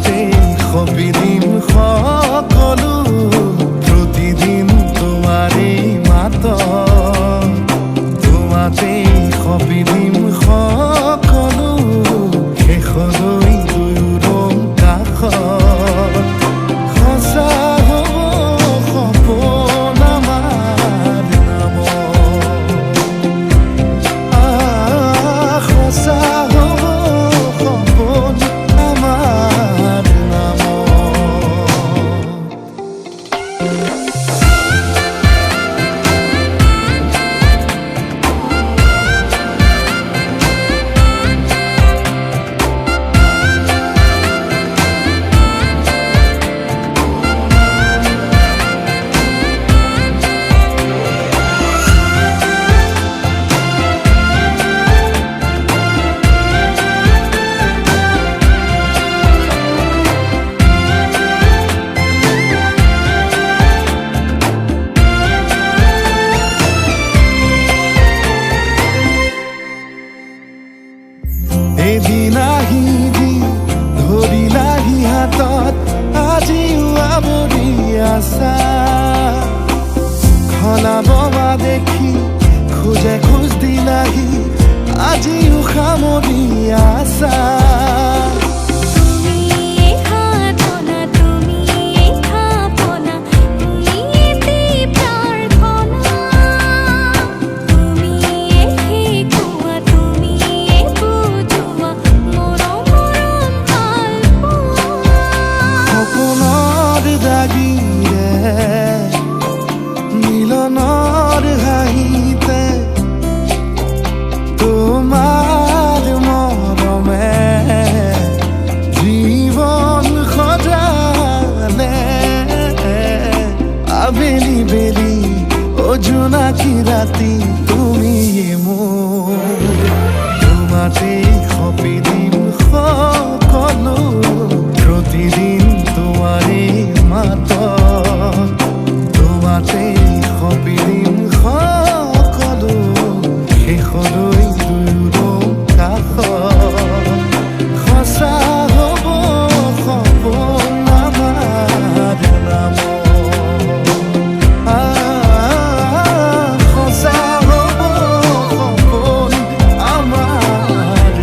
তোমাতে সবিদিন সকলো প্ৰতিদিন তোমাৰে মাত তোমাতে সবিদিন সকলো শেষলৈ দুয়োদম কাষত সঁচা হ'ব সপোন আমাৰ নামত সঁচা হ'ব সপোন আমাৰ নামত এদিন আহিবি ধৰিলাহি হাতত আজিও আৱৰি আছা খলাববা দেখি খোজে খোজ দিলাহি আজিও সামৰি আছা মিলনৰ হাঁহিতে তোমাৰ মৰমে জীৱন সজালে আবেলি বেলি জোনাকী ৰাতি তুমিয়ে মোৰ তোমাতে সবিদিন সকলো প্ৰতিদিন তোমাৰে মাত তোমাতে সবিদিন সকলো শেষলৈ দুয়োদম কাষত সঁচা হ'ব সপোন আমাৰ নামত সঁচা হ'ব সপোন আমাৰ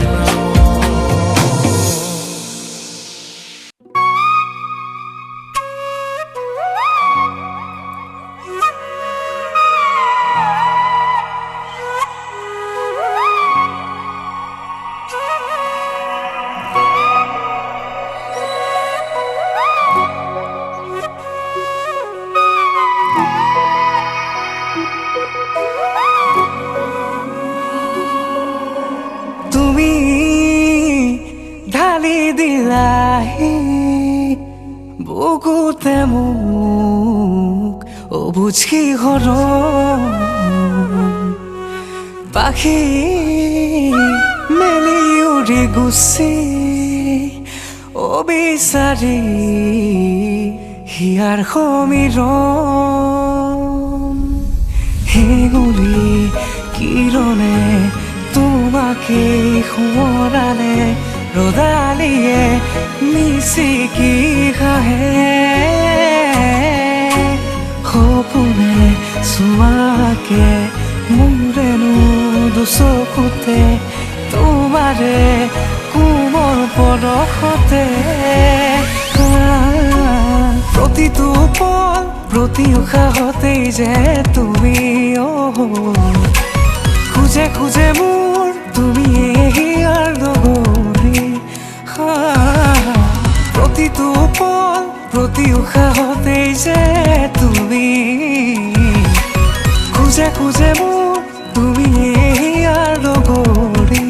তুমি ঢালি দিলাহি বুকুতে মোক অবুঝ কি গৰম পাখি মেলি উৰি গুচি অবিচাৰি হিয়াৰ সমীৰণ হেঙুলি কিৰণে তোমাকে সোঁৱৰালে ৰ'দালিয়ে মিচিকি খাহে সপোনে চোৱাকে মোৰেনো দুচকুতে তোমাৰে কোমল পৰশতে প্ৰতিটো পল প্ৰতি উশাহতেই যে তুমি খুঁজে খুঁজে মোৰ তুমি হিয়াৰ লগৰী প্ৰতিটো পল প্ৰতি উশাহতেই যে তুমি খুঁজে খুঁজে মোৰ তুমি হিয়াৰ লগৰী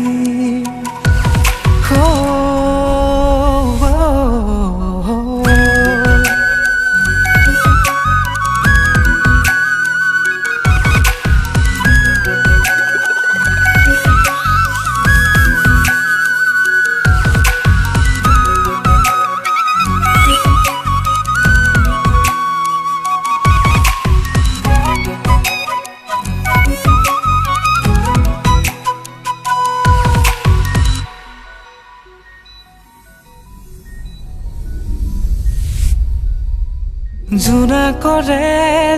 জোনাকৰে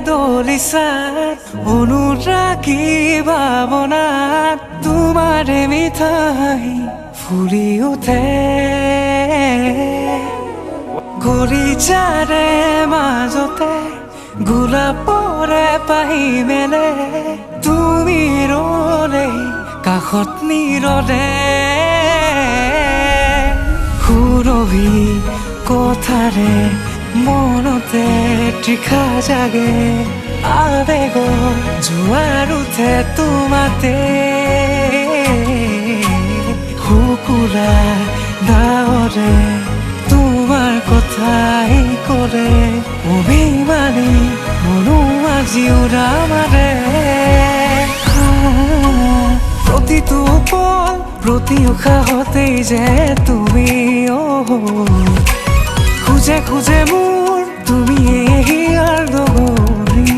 দলিচাত অনুৰাগী ভাৱনাত তোমাৰে মিঠাই ফুলি উঠে গৰিজাৰে মাজতে গোলাপৰে পাহি মেলে তুমি ৰলেই কাষত নীৰৱে সুৰভি কথাৰে মনতে তৃষা জাগে আবেগৰ জোৱাৰ উঠে তোমাতে শুকুৰা ডাৱৰে তোমাৰ কথাই কৰে অভিমানী মনো আজি উৰামাৰে প্ৰতিটো পল প্ৰতি উশাহতেই যে তুমি খুঁজে খুঁজে মোৰ তুমি হিয়াৰ লগৰী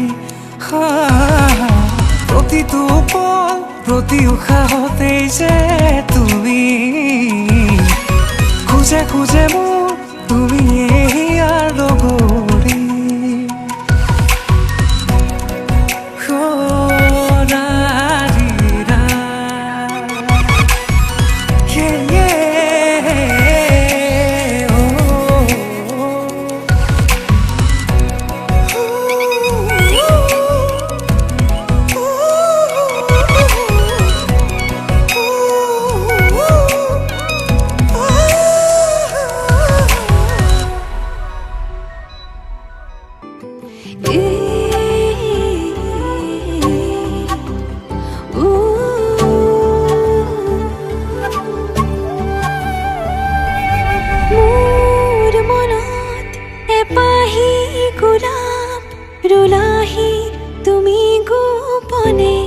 প্ৰতিটো পল প্ৰতি উশাহতেই যে তুমি খুঁজে খুঁজে মোৰ তুমি হিয়াৰ লগৰী ৰুলাহি তুমি গোপনে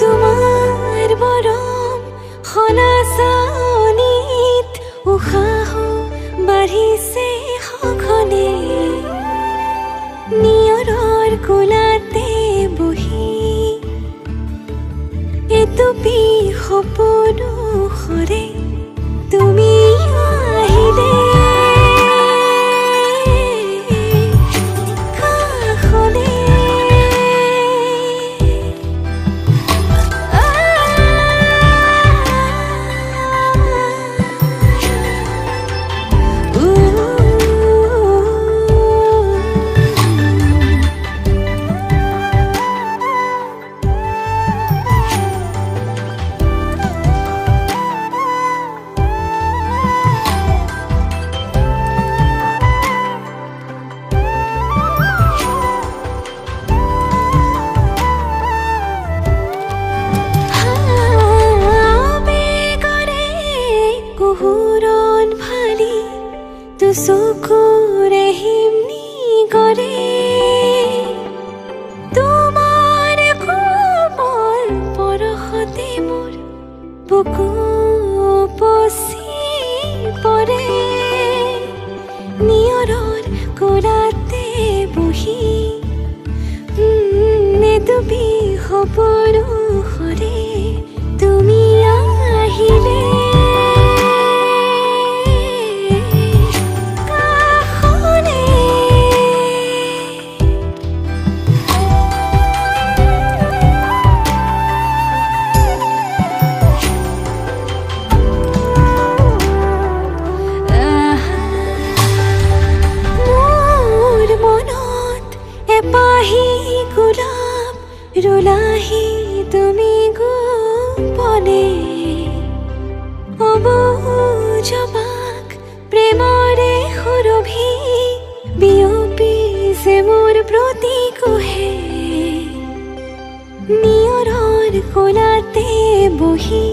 তোমাৰ মৰম সনাচানিত উশাহ বাঢ়িছে সঘনে নিয়ৰৰ কোলাতে বহি এটুপি সপোনো সৰে তুমি আহিলে চকুৰে হিমনি কৰে তোমাৰ কোমল পৰশতে মোৰ বুকু উপচি পৰে নিয়ৰৰ কোলাতে বহি এটুপি সপোনো সৰে তুমি আহিলে ৰুলাহি তুমি গোপনে অবুজবাক প্ৰেমৰে সুৰভি বিয়পিছে মোৰ প্ৰতি কোহে নিয়ৰৰ কোলাতে বহি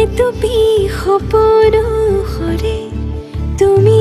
এটুপি সপোনো সৰে তুমি